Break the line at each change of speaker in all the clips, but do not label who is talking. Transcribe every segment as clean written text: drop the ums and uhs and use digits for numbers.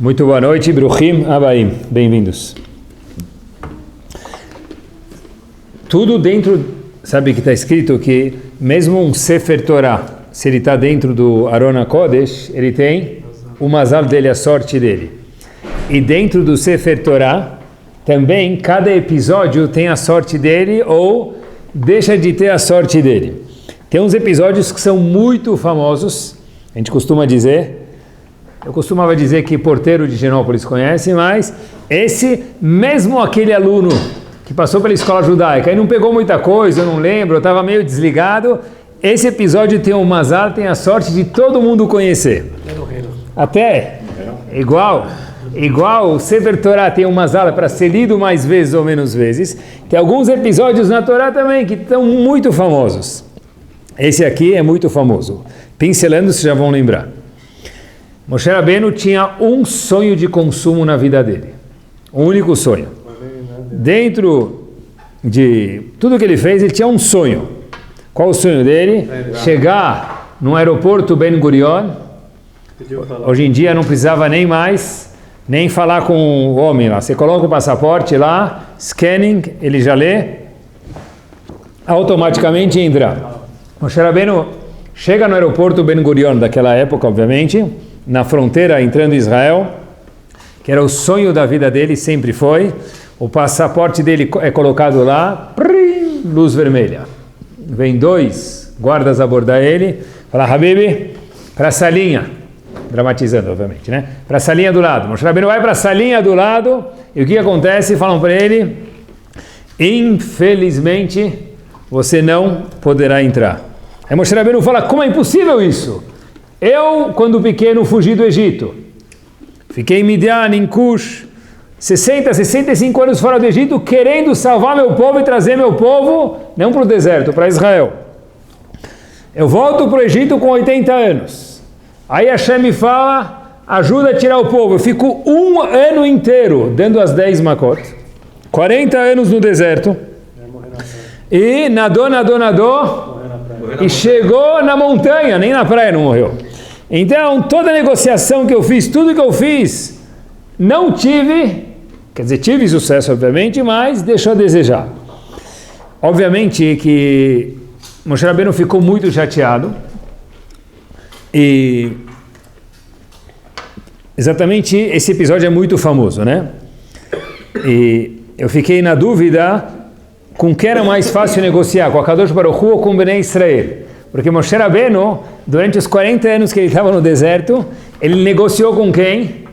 Muito boa noite, Bruchim Abaim, bem-vindos. Tudo dentro, sabe que está escrito que mesmo um Sefer Torah, se ele está dentro do Aron HaKodesh, ele tem o mazal dele, a sorte dele. E dentro do Sefer Torah, também cada episódio tem a sorte dele ou deixa de ter a sorte dele. Tem uns episódios que são muito famosos, a gente costuma dizer, eu costumava dizer que porteiro de Genópolis conhece, mas esse, mesmo aquele aluno que passou pela escola judaica e não pegou muita coisa, eu não lembro, eu estava meio desligado, esse episódio tem um mazal, tem a sorte de todo mundo conhecer. Até, igual o Sefer Torah tem um mazal para ser lido mais vezes ou menos vezes, tem alguns episódios na Torá também que estão muito famosos. Esse aqui é muito famoso. Pincelando, vocês já vão lembrar. Moshe Rabbeinu tinha um sonho de consumo na vida dele. Um único sonho. Dentro de tudo que ele fez, ele tinha um sonho. Qual o sonho dele? Chegar no aeroporto Ben Gurion. Hoje em dia não precisava nem falar com o homem lá. Você coloca o passaporte lá, scanning, ele já lê, automaticamente entra. Moshe Rabbeinu chega no aeroporto Ben Gurion daquela época, obviamente, na fronteira entrando em Israel, que era o sonho da vida dele, sempre foi. O passaporte dele é colocado lá, luz vermelha. Vem dois guardas abordar ele, fala, Habibi, para a salinha, dramatizando, obviamente, né? Para a salinha do lado. Moshe Rabbeinu vai para a salinha do lado, e o que acontece? Falam para ele, infelizmente, você não poderá entrar. Aí Moshe Rabbeinu fala, como é impossível isso? Eu, quando pequeno, fugi do Egito. Fiquei em Midian, em Cush, 65 anos fora do Egito, querendo salvar meu povo e trazer meu povo, não para o deserto, para Israel. Eu volto para o Egito com 80 anos. Aí Hashem me fala, ajuda a tirar o povo. Eu fico um ano inteiro dando as 10 makot, 40 anos no deserto, e nadou, e chegou na montanha, nem na praia não morreu. Então, toda a negociação que eu fiz, tudo que eu fiz, não tive, quer dizer, tive sucesso, obviamente, mas deixou a desejar. Obviamente que Moshe Rabbeinu ficou muito chateado, e exatamente esse episódio é muito famoso, né? E eu fiquei na dúvida com quem era mais fácil negociar, com a Kadosh Baruch Hu ou com Bnei Israel. Porque Moshe Rabbeinu, durante os 40 anos que ele estava no deserto, ele negociou com quem?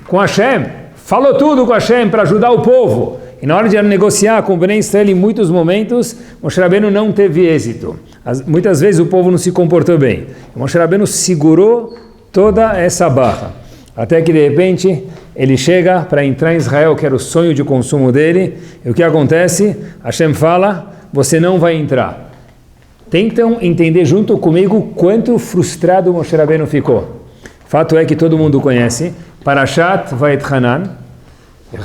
Com Hashem. Falou tudo com Hashem para ajudar o povo. E na hora de negociar com Bnei Israel, em muitos momentos, Moshe Rabbeinu não teve êxito. Muitas vezes o povo não se comportou bem. Moshe Rabbeinu segurou toda essa barra. Até que de repente ele chega para entrar em Israel, que era o sonho de consumo dele. E o que acontece? Hashem fala, você não vai entrar. Tentam entender junto comigo quanto frustrado Moshe Rabbeinu ficou. Fato é que todo mundo conhece. Parashat Va'etchanan.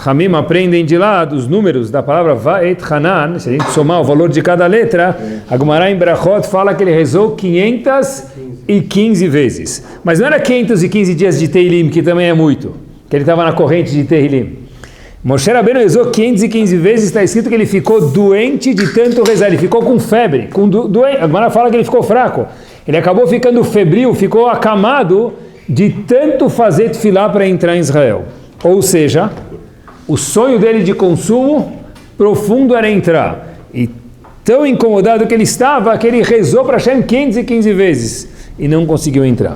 Hamim aprendem de lá dos números da palavra Va'etchanan. Se a gente somar o valor de cada letra, a Gemara em Brachot fala que ele rezou 515 vezes. Mas não era 515 dias de Teilim, que também é muito, que ele estava na corrente de Teilim. Moshe Rabbeinu rezou 515 vezes, está escrito que ele ficou doente de tanto rezar, ele ficou com febre, a Gemara fala que ele ficou fraco, ele acabou ficando febril, ficou acamado de tanto fazer tefilá para entrar em Israel. Ou seja, o sonho dele de consumo profundo era entrar, e tão incomodado que ele estava, que ele rezou para Hashem 515 vezes, e não conseguiu entrar.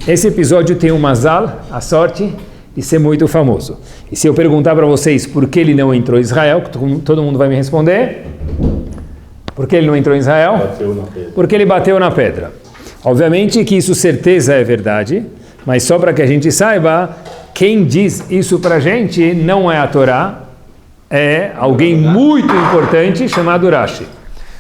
Esse episódio tem um mazal, a sorte de ser muito famoso. E se eu perguntar para vocês por que ele não entrou em Israel, todo mundo vai me responder. Por que ele não entrou em Israel? Porque ele bateu na pedra. Obviamente que isso certeza é verdade, mas só para que a gente saiba, quem diz isso para a gente não é a Torá, é alguém muito importante chamado Rashi.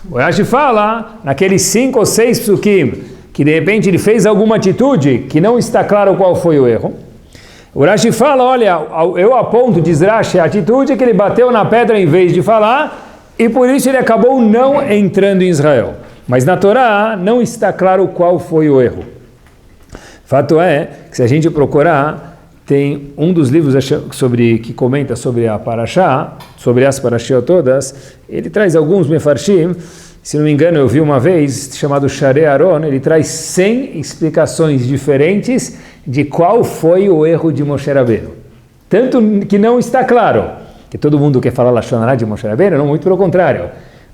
O Rashi fala, naqueles 5 ou 6 psukim, que de repente ele fez alguma atitude que não está claro qual foi o erro. O Rashi fala, olha, eu aponto, diz Rashi, a atitude que ele bateu na pedra em vez de falar, e por isso ele acabou não entrando em Israel. Mas na Torá não está claro qual foi o erro. Fato é que se a gente procurar tem um dos livros que comenta sobre a Parashá, sobre as Parashiot todas, ele traz alguns mefarshim, se não me engano eu vi uma vez, chamado Sharei Aron, ele traz 100 explicações diferentes de qual foi o erro de Moshe Rabbeinu. Tanto que não está claro, que todo mundo quer falar Lashon Hara de Moshe Rabbeinu, não, muito pelo contrário.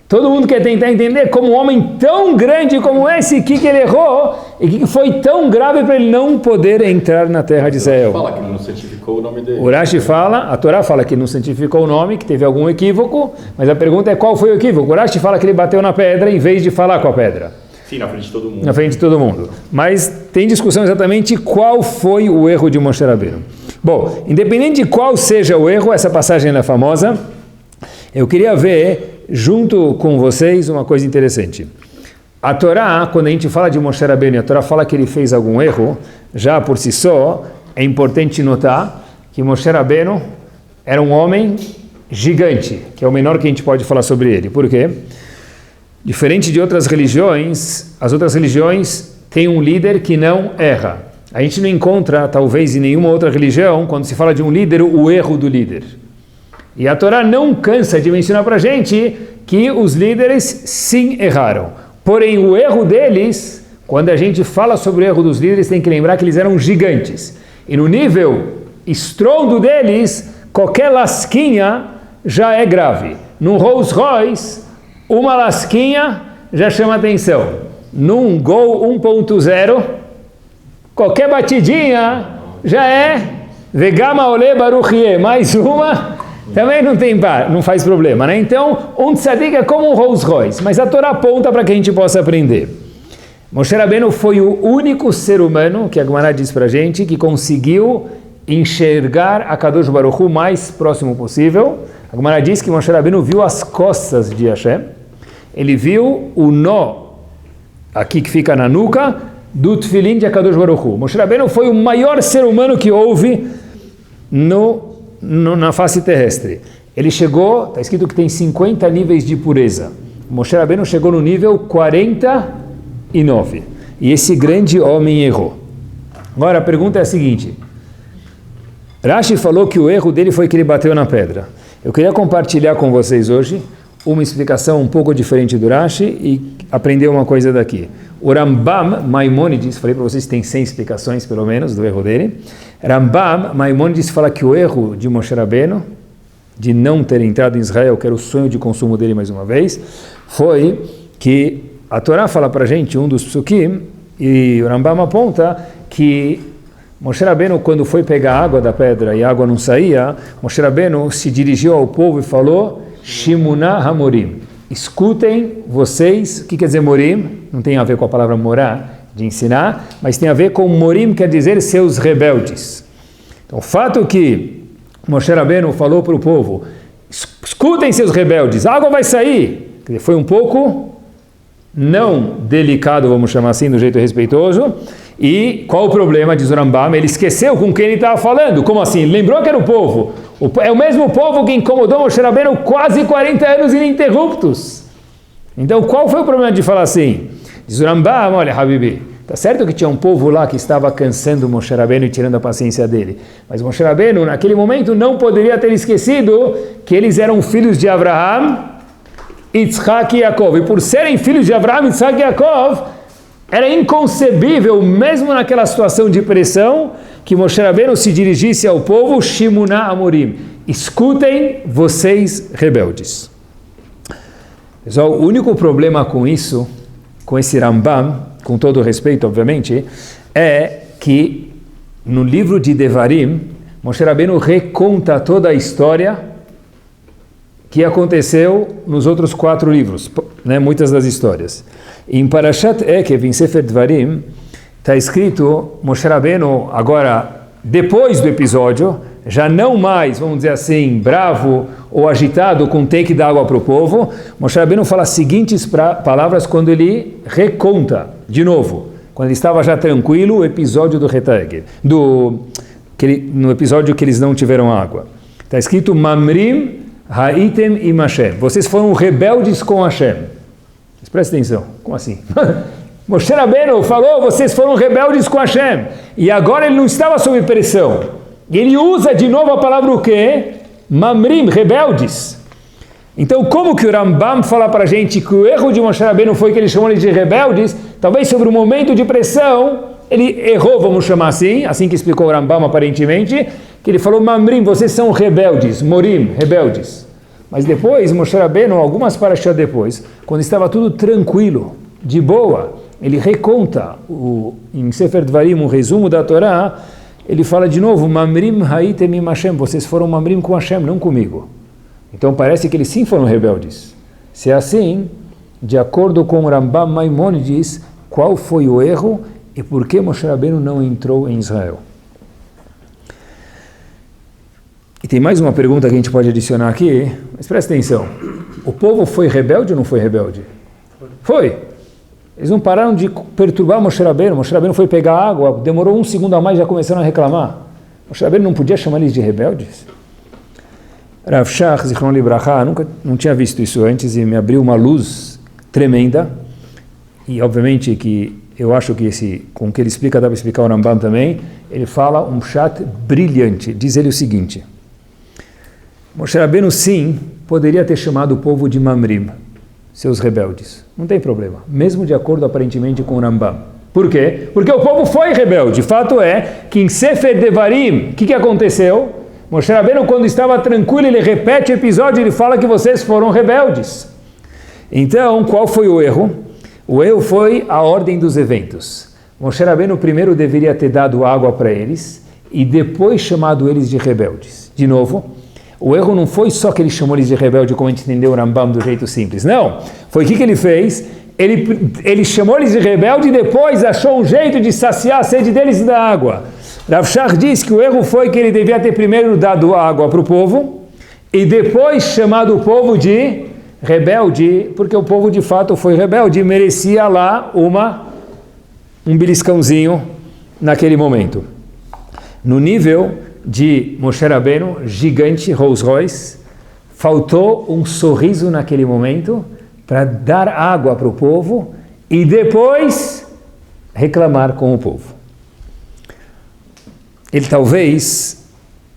Todo mundo quer tentar entender como um homem tão grande como esse, o que ele errou e que foi tão grave para ele não poder entrar na terra de Israel.
Fala que não santificou o nome dele.
O Rashi fala, a Torá fala que não santificou o nome, que teve algum equívoco, mas a pergunta é qual foi o equívoco. O Rashi fala que ele bateu na pedra em vez de falar com a pedra.
Sim, na frente de todo mundo.
Na frente de todo mundo. Mas tem discussão exatamente qual foi o erro de Moshe Rabbeinu. Bom, independente de qual seja o erro, essa passagem é famosa, eu queria ver junto com vocês uma coisa interessante. A Torá, quando a gente fala de Moshe Rabbeinu, a Torá fala que ele fez algum erro, já por si só, é importante notar que Moshe Rabbeinu era um homem gigante, que é o menor que a gente pode falar sobre ele. Por quê? Diferente de outras religiões, as outras religiões têm um líder que não erra. A gente não encontra, talvez, em nenhuma outra religião, quando se fala de um líder, o erro do líder. E a Torá não cansa de mencionar para a gente que os líderes sim erraram. Porém, o erro deles, quando a gente fala sobre o erro dos líderes, tem que lembrar que eles eram gigantes. E no nível estrondo deles, qualquer lasquinha já é grave. Num Rolls Royce, uma lasquinha já chama atenção. Num Gol 1.0, qualquer batidinha já é Vegama Ole Baruchie, mais uma, também não faz problema, né? Então, um tzadik é como um Rolls Royce, mas a Torá aponta para que a gente possa aprender. Moshe Rabbeinu foi o único ser humano, que a Gemara diz para a gente, que conseguiu enxergar a Kadosh Baruch Hu o mais próximo possível. A Gemara diz que Moshe Rabbeinu viu as costas de Hashem, ele viu o nó, aqui que fica na nuca, do Tfilin de Kadosh Baruch Hu. Moshe Rabbeinu foi o maior ser humano que houve na face terrestre. Ele chegou, está escrito que tem 50 níveis de pureza. Moshe Rabbeinu chegou no nível 49. E esse grande homem errou. Agora a pergunta é a seguinte. Rashi falou que o erro dele foi que ele bateu na pedra. Eu queria compartilhar com vocês hoje uma explicação um pouco diferente do Rashi e aprender uma coisa daqui. O Rambam Maimonides, falei para vocês que tem 100 explicações pelo menos do erro dele. Rambam Maimonides fala que o erro de Moshe Rabbeinu, de não ter entrado em Israel, que era o sonho de consumo dele mais uma vez, foi que a Torá fala para a gente, um dos psukim, e o Rambam aponta que Moshe Rabbeinu, quando foi pegar a água da pedra e a água não saía, Moshe Rabbeinu se dirigiu ao povo e falou Shimuna Hamorim, escutem vocês, o que quer dizer Morim? Não tem a ver com a palavra morar, de ensinar, mas tem a ver com Morim, quer dizer seus rebeldes. Então o fato que Moshe Rabbeinu falou para o povo, escutem seus rebeldes, a água vai sair, quer dizer, foi um pouco não delicado, vamos chamar assim, do jeito respeitoso. E qual o problema, diz o Rambam? Ele esqueceu com quem ele estava falando. Como assim? Lembrou que era o povo. É o mesmo povo que incomodou Moshe Rabbeinu quase 40 anos ininterruptos. Então, qual foi o problema de falar assim? Diz o Rambam, olha, Habibi, tá certo que tinha um povo lá que estava cansando Moshe Rabbeinu e tirando a paciência dele. Mas Moshe Rabbeinu, naquele momento, não poderia ter esquecido que eles eram filhos de Abraham, Yitzhak e Yaakov. E por serem filhos de Abraham, Yitzhak e Yaakov, era inconcebível, mesmo naquela situação de pressão, que Moshe Rabbeinu se dirigisse ao povo, Shimuna Amorim, escutem vocês rebeldes. Pessoal, o único problema com isso, com esse Rambam, com todo respeito, obviamente, é que no livro de Devarim, Moshe Rabbeinu reconta toda a história que aconteceu nos outros 4 livros, né, muitas das histórias. Em Parashat Ekev, em Sefer Dvarim, está escrito, Moshe Rabbeinu, agora, depois do episódio, já não mais, vamos dizer assim, bravo ou agitado com take d'água para o povo, Moshe Rabbeinu fala as seguintes palavras quando ele reconta, de novo, quando ele estava já tranquilo, o episódio do Retag, no episódio que eles não tiveram água. Está escrito, Mamrim Haitem im Hashem. Vocês foram rebeldes com Hashem. Presta atenção. Como assim? Moshe Rabbeinu falou, vocês foram rebeldes com Hashem. E agora ele não estava sob pressão. E ele usa de novo a palavra o quê? Mamrim, rebeldes. Então, como que o Rambam fala para a gente que o erro de Moshe Rabbeinu foi que ele chamou eles de rebeldes? Talvez sobre um momento de pressão, ele errou, vamos chamar assim que explicou o Rambam aparentemente, que ele falou, Mamrim, vocês são rebeldes, Morim, rebeldes. Mas depois, Moshe Rabbeinu, algumas parashot depois, quando estava tudo tranquilo, de boa, ele reconta em Sefer Dvarim, um resumo da Torá, ele fala de novo, Mamrim haitem im Hashem, vocês foram Mamrim com Hashem, não comigo. Então parece que eles sim foram rebeldes. Se é assim, de acordo com o Rambam Maimonides, qual foi o erro e por que Moshe Rabbeinu não entrou em Israel? E tem mais uma pergunta que a gente pode adicionar aqui, mas presta atenção. O povo foi rebelde ou não foi rebelde? Foi. Eles não pararam de perturbar Moshe Rabbeinu. Moshe Rabbeinu foi pegar água, demorou um segundo a mais e já começaram a reclamar. Moshe Rabbeinu não podia chamar eles de rebeldes? Rav Shach, Zichron Libraha, não tinha visto isso antes e me abriu uma luz tremenda. E obviamente que eu acho que com o que ele explica, dá para explicar o Rambam também. Ele fala um chat brilhante. Diz ele o seguinte: Moshe Rabbeinu sim poderia ter chamado o povo de Mamrim, seus rebeldes. Não tem problema, mesmo de acordo aparentemente com o Rambam. Por quê? Porque o povo foi rebelde. Fato é que em Sefer Devarim, o que aconteceu? Moshe Rabbeinu, quando estava tranquilo, ele repete o episódio, ele fala que vocês foram rebeldes. Então, qual foi o erro? O erro foi a ordem dos eventos. Moshe Rabbeinu primeiro deveria ter dado água para eles e depois chamado eles de rebeldes. De novo, o erro não foi só que ele chamou eles de rebelde, como a gente entendeu o Rambam do jeito simples. Não, foi o que ele fez? Ele chamou eles de rebelde e depois achou um jeito de saciar a sede deles e da água. Rav Shach diz que o erro foi que ele devia ter primeiro dado água para o povo e depois chamado o povo de rebelde, porque o povo de fato foi rebelde e merecia lá um beliscãozinho naquele momento. No nível de Moshe Rabbeinu, gigante Rolls Royce, faltou um sorriso naquele momento para dar água para o povo e depois reclamar com o povo. Ele talvez,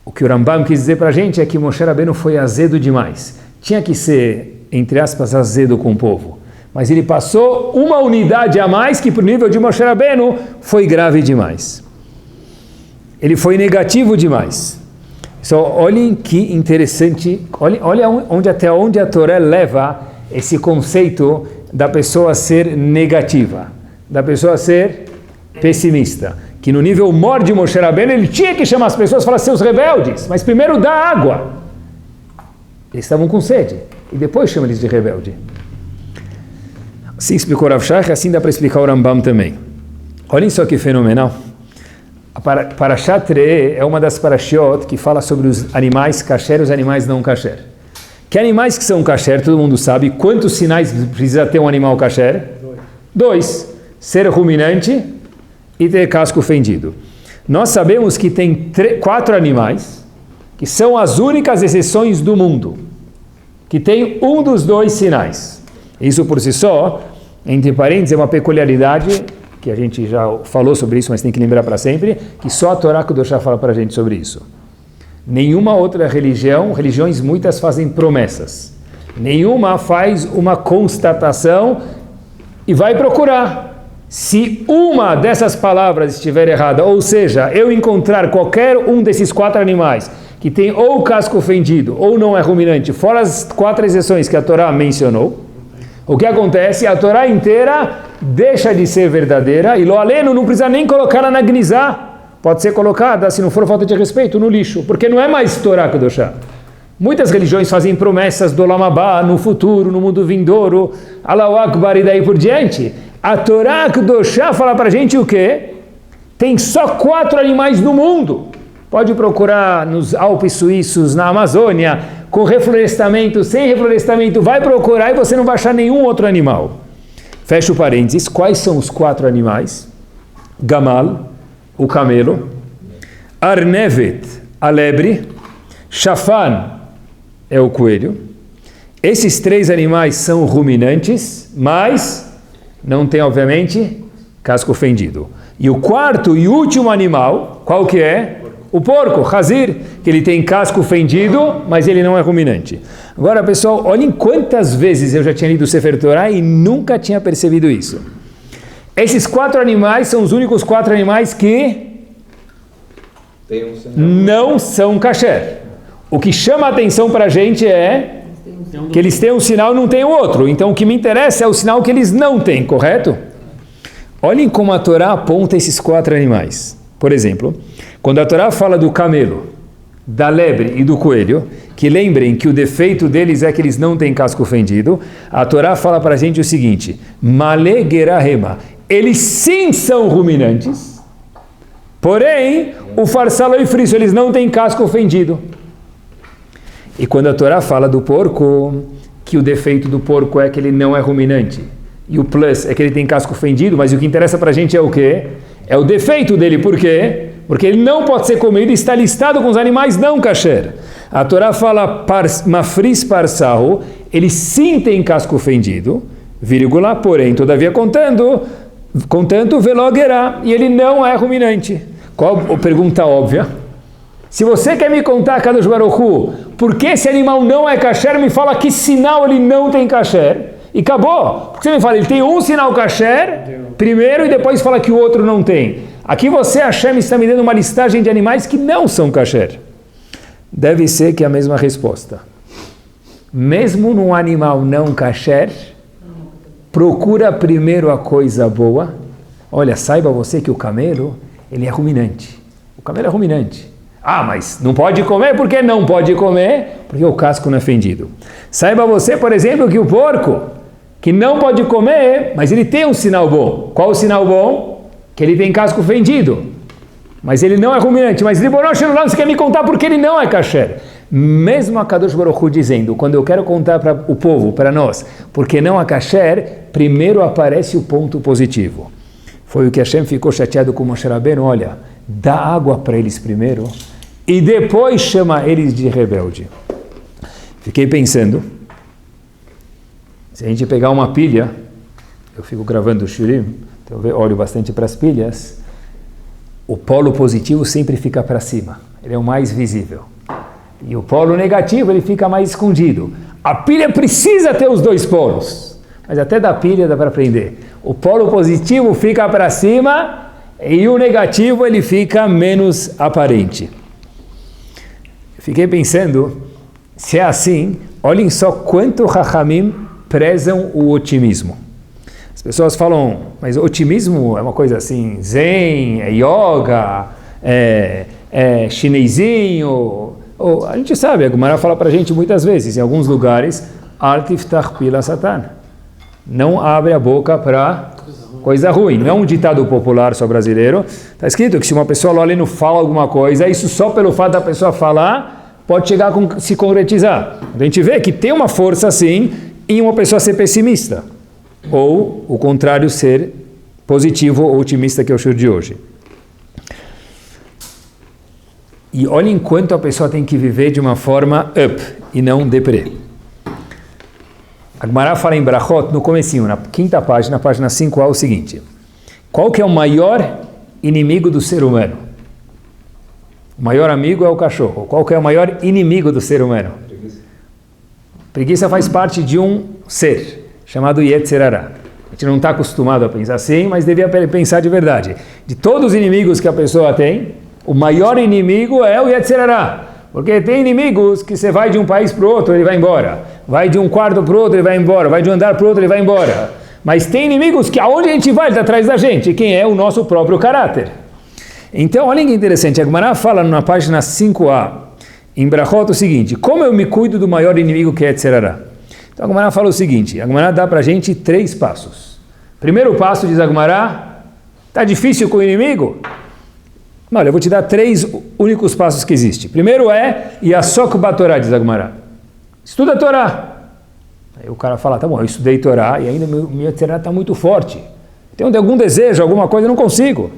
o que o Rambam quis dizer para a gente é que Moshe Rabbeinu foi azedo demais. Tinha que ser, entre aspas, azedo com o povo. Mas ele passou uma unidade a mais que para o nível de Moshe Rabbeinu foi grave demais. Ele foi negativo demais. Só olhem que interessante, olha até onde a Torá leva esse conceito da pessoa ser negativa, da pessoa ser pessimista. Que no nível mor de Moshe Rabbeinu, ele tinha que chamar as pessoas e falar seus rebeldes, mas primeiro dá água. Eles estavam com sede, e depois chama eles de rebelde. Assim explicou Rav Shach, assim dá para explicar o Rambam também. Olhem só que fenomenal. A Parashat Re'eh é uma das parashiot que fala sobre os animais kasher e os animais não kasher. Que animais que são kasher, todo mundo sabe. Quantos sinais precisa ter um animal kasher? 2. Ser ruminante e ter casco fendido. Nós sabemos que tem 4 animais que são as únicas exceções do mundo que tem um dos 2 sinais. Isso por si só, entre parênteses, é uma peculiaridade que a gente já falou sobre isso, mas tem que lembrar para sempre, que só a Torá Kedoshá fala para a gente sobre isso. Nenhuma outra religiões muitas fazem promessas. Nenhuma faz uma constatação e vai procurar. Se uma dessas palavras estiver errada, ou seja, eu encontrar qualquer um desses 4 animais que tem ou casco fendido ou não é ruminante, fora as 4 exceções que a Torá mencionou, o que acontece? A Torá inteira deixa de ser verdadeira e lo aleno não precisa nem colocar na Gnizá. Pode ser colocada, se não for falta de respeito, no lixo, porque não é mais Torá Kedoshá. Muitas religiões fazem promessas do Olam Abá, no futuro, no mundo vindouro, Allahu Akbar e daí por diante. A Torá Kedoshá fala para a gente o quê? Tem só 4 animais no mundo. Pode procurar nos Alpes suíços, na Amazônia, com reflorestamento, sem reflorestamento, vai procurar e você não vai achar nenhum outro animal. Fecha o parênteses. Quais são os 4 animais? Gamal, o camelo, Arnevet, a lebre, Shafan, é o coelho. Esses 3 animais são ruminantes, mas não tem, obviamente, casco fendido. E o 4º e último animal, qual que é? O porco, Hazir, que ele tem casco fendido, mas ele não é ruminante. Agora, pessoal, olhem quantas vezes eu já tinha lido o Sefer Torah e nunca tinha percebido isso. Esses 4 animais são os únicos 4 animais que não são kasher. O que chama a atenção para a gente é que eles têm um sinal e não têm o outro. Então, o que me interessa é o sinal que eles não têm, correto? Olhem como a Torá aponta esses 4 animais. Por exemplo, quando a Torá fala do camelo, da lebre e do coelho, que lembrem que o defeito deles é que eles não têm casco fendido, a Torá fala para a gente o seguinte, Male gerahema, eles sim são ruminantes, porém, o farsalo e friso, eles não têm casco fendido. E quando a Torá fala do porco, que o defeito do porco é que ele não é ruminante, e o plus é que ele tem casco fendido, mas o que interessa para a gente é o quê? É o defeito dele, por quê? Porque ele não pode ser comido e está listado com os animais não kasher. A Torá fala mafris parsahu, ele sim tem casco fendido, vírgula, porém, todavia contanto velogerá, e ele não é ruminante. Qual a pergunta óbvia? Se você quer me contar, Kadosh Baruch Hu, por que esse animal não é kasher, me fala que sinal ele não tem kasher. E acabou. Porque você me fala, ele tem um sinal kasher, primeiro, e depois fala que o outro não tem. Aqui você, Hashem, está me dando uma listagem de animais que não são kasher. Deve ser que é a mesma resposta. Mesmo num animal não kasher, procura primeiro a coisa boa. Olha, saiba você que o camelo, ele é ruminante. O camelo é ruminante. Ah, mas não pode comer? Por que não pode comer? Porque o casco não é fendido. Saiba você, por exemplo, que o porco, que não pode comer, mas ele tem um sinal bom. Qual o sinal bom? Que ele tem casco fendido. Mas ele não é ruminante. Mas você quer me contar por que ele não é kasher? Mesmo a Kadosh Baruch Hu dizendo, quando eu quero contar para o povo, para nós, porque não é kasher, primeiro aparece o ponto positivo. Foi o que Hashem ficou chateado com Moshe Rabbeinu, olha, dá água para eles primeiro, e depois chama eles de rebelde. Fiquei pensando, se a gente pegar uma pilha, eu fico gravando o shurim, então eu olho bastante para as pilhas, o polo positivo sempre fica para cima, ele é o mais visível. E o polo negativo, ele fica mais escondido. A pilha precisa ter os 2 polos, mas até da pilha dá para aprender. O polo positivo fica para cima e o negativo ele fica menos aparente. Fiquei pensando, se é assim, olhem só quanto Chachamim prezam o otimismo. As pessoas falam, mas otimismo é uma coisa assim, zen, é yoga, é chinesinho. A gente sabe, a Gemara fala para a gente muitas vezes, em alguns lugares, Al tiftach pila satan. Não abre a boca para coisa ruim. Não é um ditado popular só brasileiro. Está escrito que se uma pessoa lá ali não fala alguma coisa, isso só pelo fato da pessoa falar, pode chegar a se concretizar. A gente vê que tem uma força assim em uma pessoa ser pessimista. Ou o contrário, ser positivo ou otimista, que é o show de hoje. E olhem quanto a pessoa tem que viver de uma forma up e não deprê. A Gemara fala em Brachot, no comecinho, na 5ª página, página 5a, o seguinte. Qual que é o maior inimigo do ser humano? O maior amigo é o cachorro. Qual que é o maior inimigo do ser humano? Preguiça faz parte de um ser, chamado Yetzer Hara. A gente não está acostumado a pensar assim, mas devia pensar de verdade. De todos os inimigos que a pessoa tem, o maior inimigo é o Yetzer Hara. Porque tem inimigos que você vai de um país para o outro, ele vai embora. Vai de um quarto para o outro, ele vai embora. Vai de um andar para o outro, ele vai embora. Mas tem inimigos que aonde a gente vai, ele está atrás da gente. Quem é? O nosso próprio caráter. Então, olha que interessante. A Gemara fala na página 5a, em Brachot, o seguinte. Como eu me cuido do maior inimigo que é Yetzer Hara? Então, a Gemara fala o seguinte. A Gemara dá para a gente 3 passos. Primeiro passo, diz a Gemara, está difícil com o inimigo? Olha, eu vou te dar 3 únicos passos que existem. Primeiro é Yasok Batorá, diz a Gemara. Estuda a Torá. Aí o cara fala, tá bom, eu estudei Torá e ainda meu Torá está muito forte. Tenho algum desejo, alguma coisa, eu não consigo.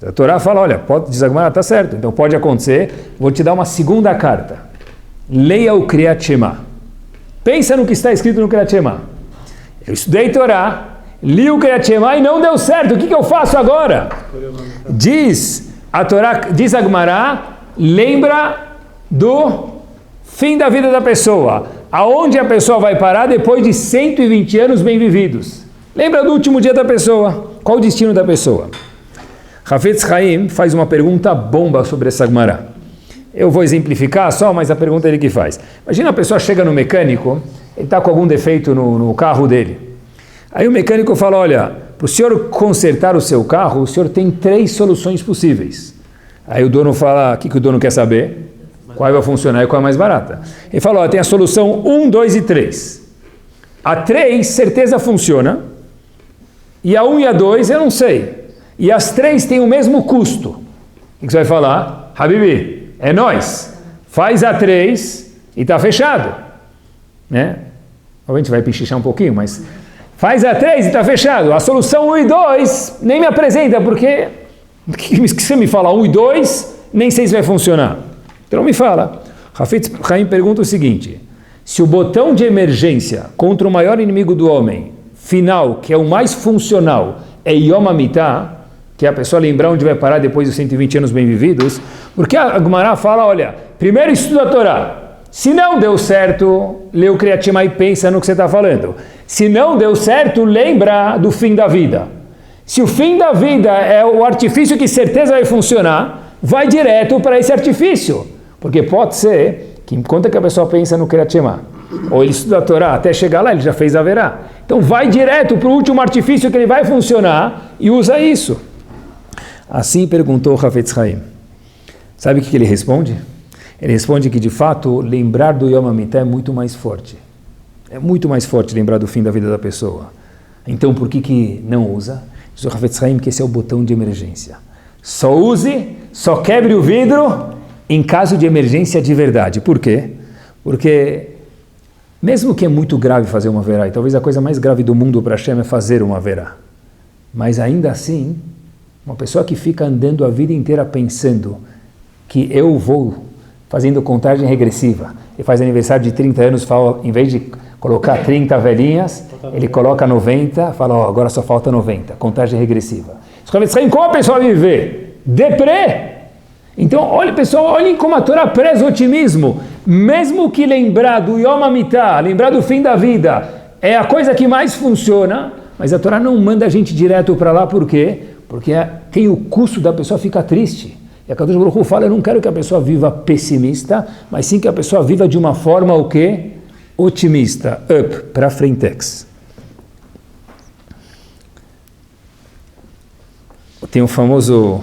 A Torá fala, olha, diz a Gemara, tá certo, então pode acontecer. Vou te dar uma segunda carta. Leia o Kriyat Shema. Pensa no que está escrito no Kriyat Shema. Eu estudei Torá, li o Kriyat Shema e não deu certo. O que eu faço agora? Diz a Torá, diz a Gemara, lembra do fim da vida da pessoa, aonde a pessoa vai parar depois de 120 anos bem vividos. Lembra do último dia da pessoa, qual o destino da pessoa? Hafetz Haim faz uma pergunta bomba sobre essa Gemara. Eu vou exemplificar só, mas a pergunta é ele que faz. Imagina a pessoa chega no mecânico, ele está com algum defeito no carro dele. Aí o mecânico fala, olha, para o senhor consertar o seu carro, o senhor tem 3 soluções possíveis. Aí o dono fala, o que o dono quer saber? Qual vai funcionar e qual é mais barata? Ele fala, olha, tem a solução 1, 2 e 3. A 3, certeza funciona. E a 1 e a 2, eu não sei. E as 3 têm o mesmo custo. O que você vai falar? Habibi, é nós. Faz a 3 e está fechado. Né? A gente vai pichichar um pouquinho, mas faz a 3 e está fechado. A solução 1 e 2 nem me apresenta, porque que você me fala 1 e 2, nem sei se vai funcionar. Então me fala. Hafetz Haim pergunta o seguinte, se o botão de emergência contra o maior inimigo do homem, final, que é o mais funcional, é Yom HaMitah, que é a pessoa lembrar onde vai parar depois dos 120 anos bem vividos, porque a Gemara fala, olha, primeiro estuda a Torá. Se não deu certo, lê o Kriyat Shema e pensa no que você está falando. Se não deu certo, lembra do fim da vida. Se o fim da vida é o artifício que certeza vai funcionar, vai direto para esse artifício. Porque pode ser que enquanto que a pessoa pensa no Kriyat Shema, ou ele estuda a Torá, até chegar lá, ele já fez Averá. Então vai direto para o último artifício que ele vai funcionar e usa isso. Assim perguntou Hafetz Haim. Sabe o que ele responde? Ele responde que, de fato, lembrar do Yom HaMitah é muito mais forte. É muito mais forte lembrar do fim da vida da pessoa. Então, por que não usa? Diz o Hafetz Haim que esse é o botão de emergência. Só use, só quebre o vidro em caso de emergência de verdade. Por quê? Porque, mesmo que é muito grave fazer uma verá, e talvez a coisa mais grave do mundo para Hashem é fazer uma verá, mas ainda assim, uma pessoa que fica andando a vida inteira pensando que eu vou fazendo contagem regressiva, e faz aniversário de 30 anos, fala, em vez de colocar 30 velhinhas, ele coloca 90, fala, ó, agora só falta 90, contagem regressiva. Como a pessoa viver? Deprê! Então, olha, pessoal, olhem como a Torá preza o otimismo. Mesmo que lembrar do Yom HaMitah, lembrar do fim da vida, é a coisa que mais funciona, mas a Torá não manda a gente direto para lá, por quê? Porque tem o custo da pessoa ficar triste. E a Kadosh Baruch Hu fala, eu não quero que a pessoa viva pessimista, mas sim que a pessoa viva de uma forma o quê? Otimista, up, para frentex. Tem um famoso,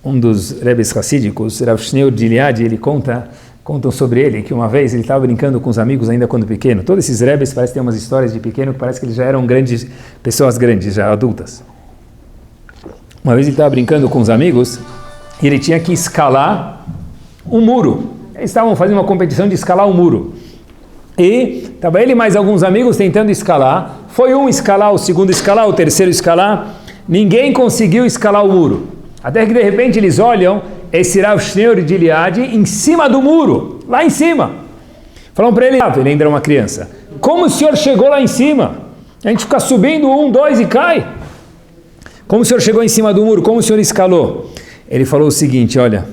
um dos rebes hassídicos, Rav Shneur de Gilead, ele contam sobre ele, que uma vez ele estava brincando com os amigos ainda quando pequeno. Todos esses rebes parece que tem umas histórias de pequeno que parece que eles já eram grandes, pessoas grandes, já adultas. Uma vez ele estava brincando com os amigos e ele tinha que escalar um muro. Eles estavam fazendo uma competição de escalar um muro. E estava ele e mais alguns amigos tentando escalar. Foi um escalar, o segundo escalar, o terceiro escalar. Ninguém conseguiu escalar o muro. Até que de repente eles olham esse Rav Shneur de Gilead em cima do muro, lá em cima. Falam para ele ainda era uma criança, como o senhor chegou lá em cima? A gente fica subindo 1, 2 e cai. Como o senhor chegou em cima do muro? Como o senhor escalou? Ele falou o seguinte, olha,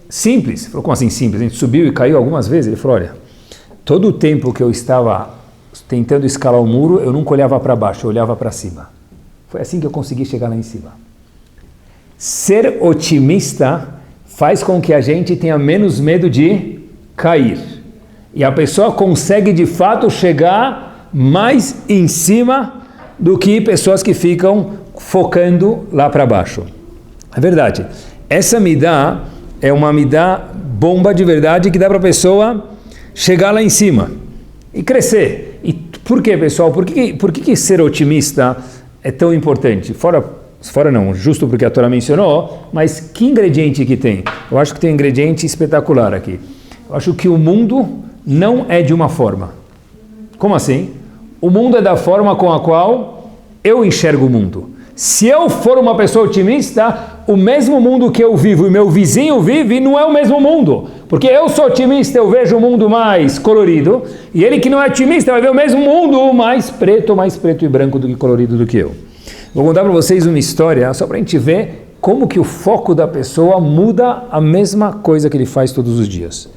simples. Falou, como assim simples? A gente subiu e caiu algumas vezes. Ele falou, olha, todo o tempo que eu estava tentando escalar o muro, eu nunca olhava para baixo, eu olhava para cima. Foi assim que eu consegui chegar lá em cima. Ser otimista faz com que a gente tenha menos medo de cair. E a pessoa consegue de fato chegar mais em cima do que pessoas que ficam focando lá para baixo. É verdade. Essa midá é uma midá bomba de verdade que dá para a pessoa chegar lá em cima e crescer. E por quê, pessoal? Por que ser otimista é tão importante? Fora não, justo porque a Torá mencionou, mas que ingrediente que tem? Eu acho que tem um ingrediente espetacular aqui. Eu acho que o mundo não é de uma forma. Como assim? O mundo é da forma com a qual eu enxergo o mundo. Se eu for uma pessoa otimista, o mesmo mundo que eu vivo e meu vizinho vive não é o mesmo mundo. Porque eu sou otimista, eu vejo o mundo mais colorido, e ele que não é otimista vai ver o mesmo mundo mais preto e branco do que colorido do que eu. Vou contar para vocês uma história, só para a gente ver como que o foco da pessoa muda a mesma coisa que ele faz todos os dias.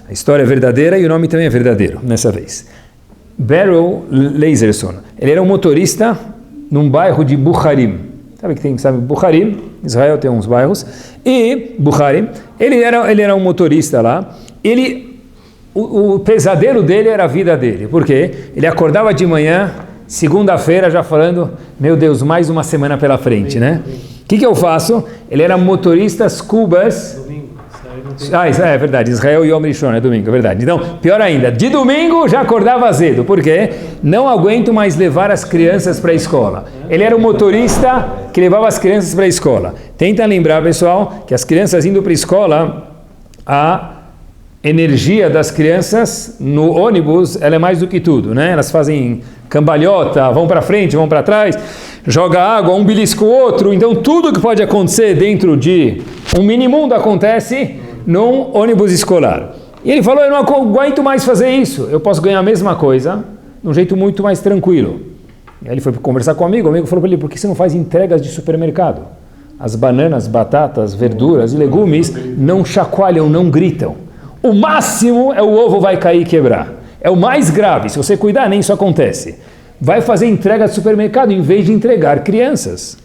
A história é verdadeira e o nome também é verdadeiro, nessa vez. Beryl Lazerson, ele era um motorista num bairro de Bukharim. Sabe Bukharim? Israel tem uns bairros. E Bukharim, ele era um motorista lá. O pesadelo dele era a vida dele. Por quê? Ele acordava de manhã, segunda-feira, já falando, meu Deus, mais uma semana pela frente, né? O que eu faço? Ele era motorista Cubas. É verdade, Israel e Yom Rishon, é domingo, é verdade. Então, pior ainda, de domingo já acordava azedo, porque não aguento mais levar as crianças para a escola. Ele era um motorista que levava as crianças para a escola. Tenta lembrar, pessoal, que as crianças indo para a escola, a energia das crianças no ônibus, ela é mais do que tudo, né? Elas fazem cambalhota, vão para frente, vão para trás, joga água, um belisca o outro, então tudo que pode acontecer dentro de um mini-mundo acontece num ônibus escolar. E ele falou, eu não aguento mais fazer isso, eu posso ganhar a mesma coisa de um jeito muito mais tranquilo. E aí ele foi conversar com o amigo falou para ele, por que você não faz entregas de supermercado? As bananas, batatas, verduras e legumes não chacoalham, não gritam. O máximo é o ovo vai cair e quebrar. É o mais grave, se você cuidar nem isso acontece. Vai fazer entrega de supermercado em vez de entregar crianças.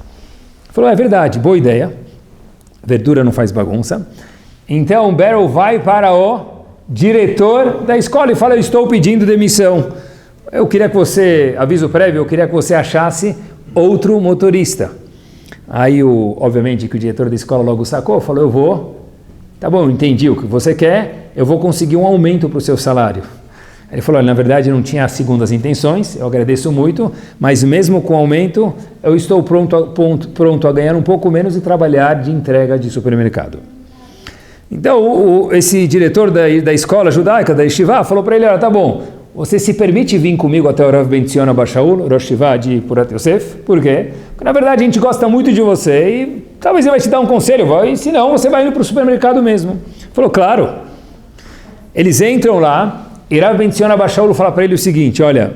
Ele falou, é verdade, boa ideia. Verdura não faz bagunça. Então Beryl vai para o diretor da escola e fala, eu estou pedindo demissão. Eu queria que você, aviso prévio, eu queria que você achasse outro motorista. Aí, obviamente, que o diretor da escola logo sacou, falou, eu vou, tá bom, entendi o que você quer, eu vou conseguir um aumento para o seu salário. Ele falou, na verdade, não tinha segundas intenções, eu agradeço muito, mas mesmo com aumento, eu estou pronto a ganhar um pouco menos e trabalhar de entrega de supermercado. Então, esse diretor da escola judaica, da Yeshiva, falou para ele, olha, tá bom, você se permite vir comigo até o Rav Ben Zion Abba Shaul, Rosh Yeshiva de Purat Yosef? Por quê? Porque, na verdade, a gente gosta muito de você e talvez ele vai te dar um conselho, e se não, você vai indo para o supermercado mesmo. Ele falou, claro. Eles entram lá, e Rav Ben Zion Abba Shaul fala para ele o seguinte, olha,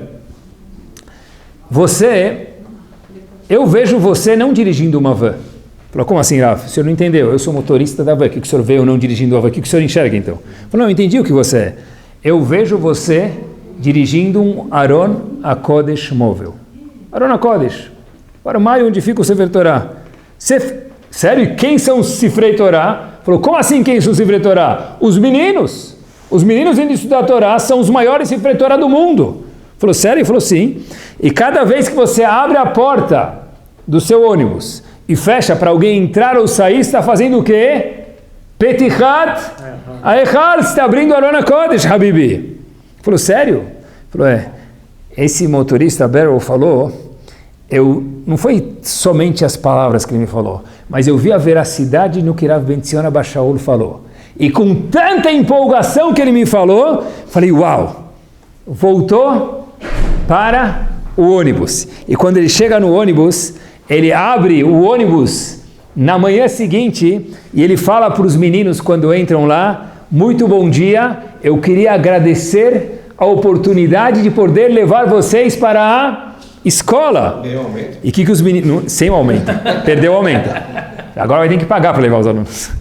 eu vejo você não dirigindo uma van. Falou, como assim, Rav? O senhor não entendeu? Eu sou motorista da van. O que o senhor vê eu não dirigindo a van? O que o senhor enxerga, então? Falou, não, eu entendi o que você é. Eu vejo você dirigindo um Aron HaKodesh móvel. Aron HaKodesh. Para o maio onde fica o Sefer Torah. Sério? Quem são os Sifrei Torah? Falou, como assim quem são os Sifrei Torah? Os meninos. Os meninos indo estudar a Torá são os maiores Sifrei Torah do mundo. Falou, sério? Ele falou, sim. E cada vez que você abre a porta do seu ônibus e fecha para alguém entrar ou sair, está fazendo o quê? Petichat Aechal, está abrindo Aron HaKodesh, Habibi. Falou, sério? Falou, esse motorista Beryl falou, não foi somente as palavras que ele me falou, mas eu vi a veracidade no que Rav Ben Zion Abba Shaul falou. E com tanta empolgação que ele me falou, falei, uau, voltou para o ônibus. E quando ele chega no ônibus, ele abre o ônibus na manhã seguinte e ele fala para os meninos quando entram lá, muito bom dia, eu queria agradecer a oportunidade de poder levar vocês para a escola.
Deu aumento?
E que os meninos... Sem o aumento, perdeu o aumento. Agora vai ter que pagar para levar os alunos.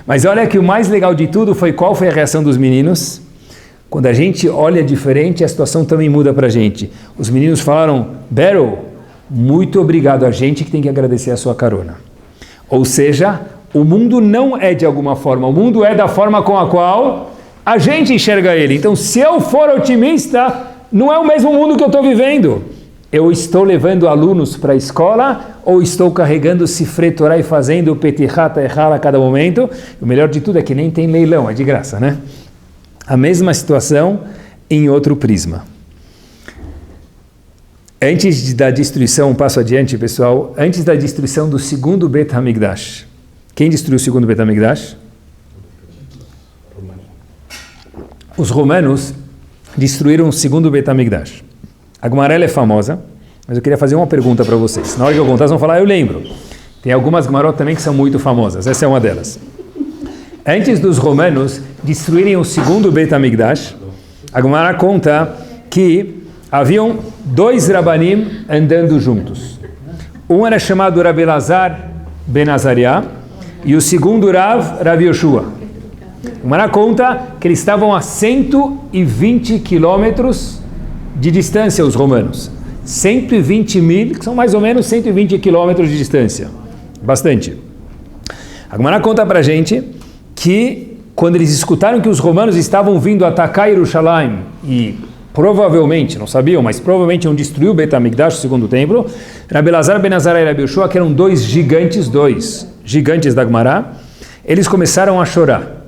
Mas olha que o mais legal de tudo foi qual foi a reação dos meninos. Quando a gente olha diferente, a situação também muda para a gente. Os meninos falaram, Beryl, muito obrigado, a gente que tem que agradecer a sua carona. Ou seja, o mundo não é de alguma forma, o mundo é da forma com a qual a gente enxerga ele. Então, se eu for otimista, não é o mesmo mundo que eu estou vivendo. Eu estou levando alunos para a escola ou estou carregando Sifrei Torah e fazendo Petichat Aechal a cada momento? O melhor de tudo é que nem tem leilão, é de graça, né? A mesma situação em outro prisma. Antes da destruição, um passo adiante, pessoal, antes da destruição do segundo Bet HaMikdash. Quem destruiu o segundo Bet HaMikdash? Os romanos destruíram o segundo Bet HaMikdash. A Gemara é famosa, mas eu queria fazer uma pergunta para vocês. Na hora que eu contar, vocês vão falar, eu lembro. Tem algumas Gemarot também que são muito famosas, essa é uma delas. Antes dos romanos destruírem o segundo Bet HaMikdash, a Gemara conta que haviam dois Rabanim andando juntos. Um era chamado Rabi Elazar ben Azariah, e o segundo Rav Yoshua. A Gemara conta que eles estavam a 120 quilômetros de distância, os romanos. 120 mil, que são mais ou menos 120 quilômetros de distância. Bastante. A Gemara conta pra gente que quando eles escutaram que os romanos estavam vindo atacar Jerusalém e provavelmente, não sabiam, mas provavelmente iam destruir o Beit HaMikdash, o segundo templo, Rabi Elazar ben Azariah e Rabi Yoshua, que eram dois gigantes da Gemara, eles começaram a chorar.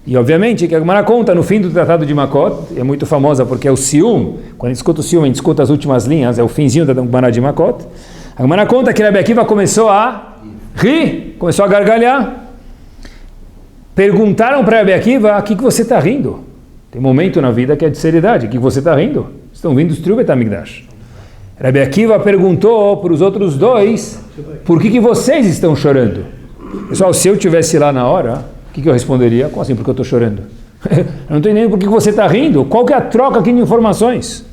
E obviamente que a Gemara conta no fim do Tratado de Makot, é muito famosa porque é o Sium, quando a gente escuta o Sium, a gente escuta as últimas linhas, é o finzinho da Gemara de Makot. A Gemara conta que Rabi Akiva começou a rir, começou a gargalhar. Perguntaram para Rabi Akiva, o que você está rindo? Tem momento na vida que é de seriedade, o que você está rindo? Estão vindo destruir o Beit HaMikdash. Rabi Akiva perguntou para os outros dois, por que vocês estão chorando? Pessoal, se eu estivesse lá na hora, o que eu responderia? Como assim, porque eu estou chorando? Eu não estou entendendo por que você está rindo. Qual que é a troca aqui de informações?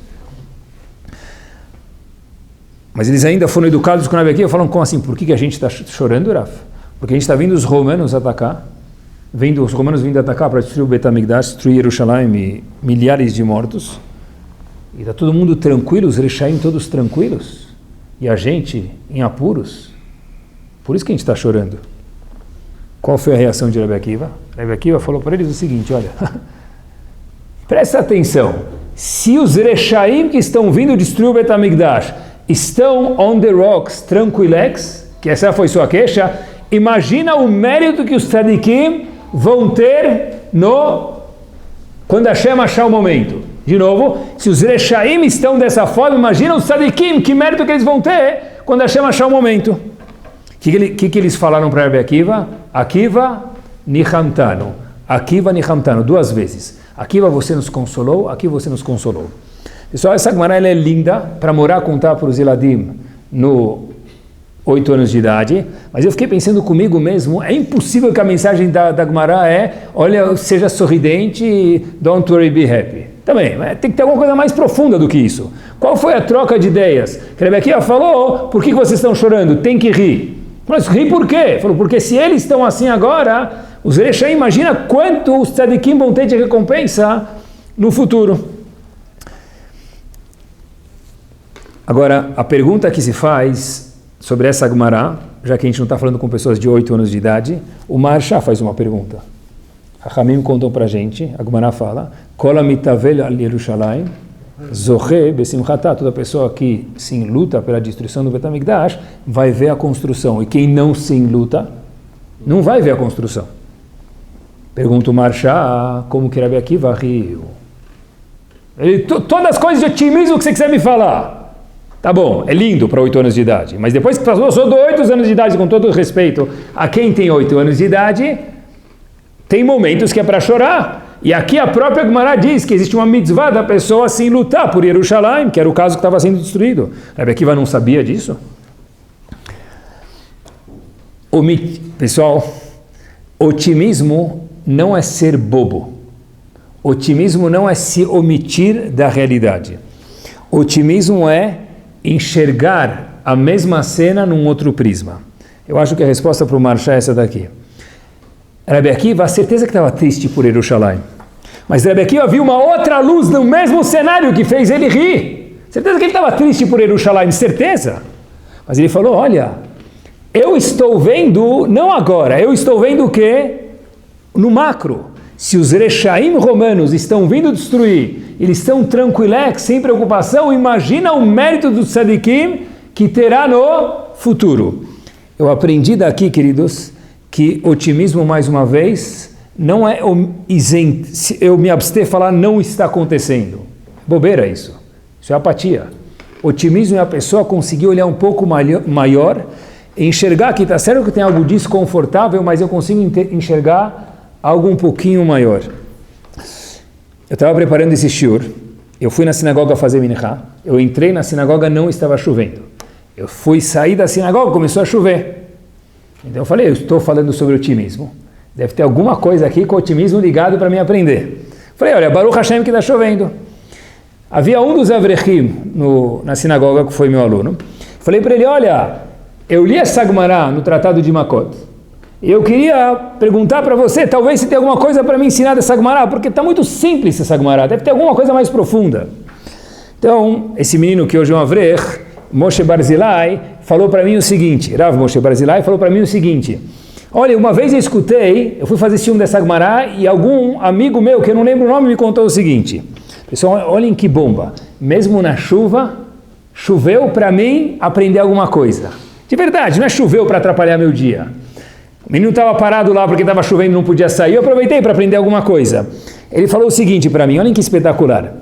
Mas eles ainda foram educados com o Rabi Akiva, falam, como assim, por que a gente está chorando, Rafa? Porque a gente está vindo os romanos atacar, os romanos vindo atacar para destruir o Beit HaMikdash, destruir Jerusalém e milhares de mortos. E está todo mundo tranquilo, os Rechaim todos tranquilos. E a gente em apuros. Por isso que a gente está chorando. Qual foi a reação de Rabi Akiva? Rabi Akiva falou para eles o seguinte, olha, presta atenção, se os Rechaim que estão vindo destruir o Beit HaMikdash estão on the rocks, tranquilex, que essa foi sua queixa, imagina o mérito que os tzadikim vão ter quando Hashem achar o momento. De novo, se os Rechaim estão dessa forma, imagina os tzadikim, que mérito que eles vão ter quando Hashem achar o momento. O que eles falaram para Rabi Akiva? Akiva nichamtanu. Akiva nichamtanu, 2 vezes. Akiva, você nos consolou, Akiva, você nos consolou. Pessoal, essa Gemara é linda para morar, contar para os Eladim no 8 anos de idade, mas eu fiquei pensando comigo mesmo, é impossível que a mensagem da Gemara olha, seja sorridente, don't worry, be happy. Também, tem que ter alguma coisa mais profunda do que isso. Qual foi a troca de ideias? Rabi Akiva falou, por que vocês estão chorando? Tem que rir. Mas rir por quê? Falou, porque se eles estão assim agora, os Rechaim, imagina quanto os tzadikim vão ter de recompensa no futuro. Agora, a pergunta que se faz sobre essa Gemara, já que a gente não está falando com pessoas de 8 anos de idade, o Maharsha faz uma pergunta. A Hamim contou para a gente, a Gemara fala, Kol mitavel al Yerushalayim, Zohe besimchatá, toda pessoa que se enluta pela destruição do Beit HaMikdash vai ver a construção, e quem não se enluta não vai ver a construção. Pergunta o Maharsha, como que Rabi Akiva riu? Todas as coisas de otimismo que você quiser me falar. Tá bom, é lindo para 8 anos de idade, mas depois que passou de 8 anos de idade, com todo respeito a quem tem 8 anos de idade, tem momentos que é para chorar. E aqui a própria Gemara diz que existe uma mitzvah da pessoa assim lutar por Jerusalém, que era o caso que estava sendo destruído. Rabi Akiva não sabia disso? Pessoal, otimismo não é ser bobo. Otimismo não é se omitir da realidade. Otimismo é enxergar a mesma cena num outro prisma. Eu acho que a resposta para o Maharsha é essa daqui. Rabi Akiva, a certeza que estava triste por Jerusalém. Mas Rabi Akiva viu uma outra luz no mesmo cenário que fez ele rir. Certeza que ele estava triste por Jerusalém, certeza. Mas ele falou, olha, eu estou vendo, não agora, eu estou vendo o quê? No macro. Se os Rechaim romanos estão vindo destruir, eles estão tranquilex, sem preocupação, imagina o mérito do tzadikim que terá no futuro. Eu aprendi daqui, queridos, que otimismo, mais uma vez, não é eu me abster de falar não está acontecendo. Bobeira isso. Isso é apatia. Otimismo é a pessoa conseguir olhar um pouco maior e enxergar que está certo que tem algo desconfortável, mas eu consigo enxergar algo um pouquinho maior. Eu estava preparando esse shiur, eu fui na sinagoga fazer minchá, eu entrei na sinagoga, não estava chovendo. Eu fui sair da sinagoga, começou a chover. Então eu falei, eu estou falando sobre otimismo. Deve ter alguma coisa aqui com otimismo ligado para mim aprender. Falei, olha, Baruch Hashem que está chovendo. Havia um dos Avrechim na sinagoga, que foi meu aluno. Falei para ele, olha, eu li essa Gemara no Tratado de Makot. Eu queria perguntar para você, talvez você tenha alguma coisa para me ensinar dessa Gemara, porque está muito simples essa Gemara, deve ter alguma coisa mais profunda. Então, esse menino que hoje é um Avrech, Moshe Barzilai, falou para mim o seguinte, Rav Moshe Barzilai falou para mim o seguinte, olha, uma vez eu escutei, eu fui fazer ciúme dessa Gemara e algum amigo meu, que eu não lembro o nome, me contou o seguinte, pessoal, olhem que bomba, mesmo na chuva, choveu para mim aprender alguma coisa. De verdade, não é choveu para atrapalhar meu dia. O menino estava parado lá porque estava chovendo e não podia sair, eu aproveitei para aprender alguma coisa. Ele falou o seguinte para mim, olhem que espetacular.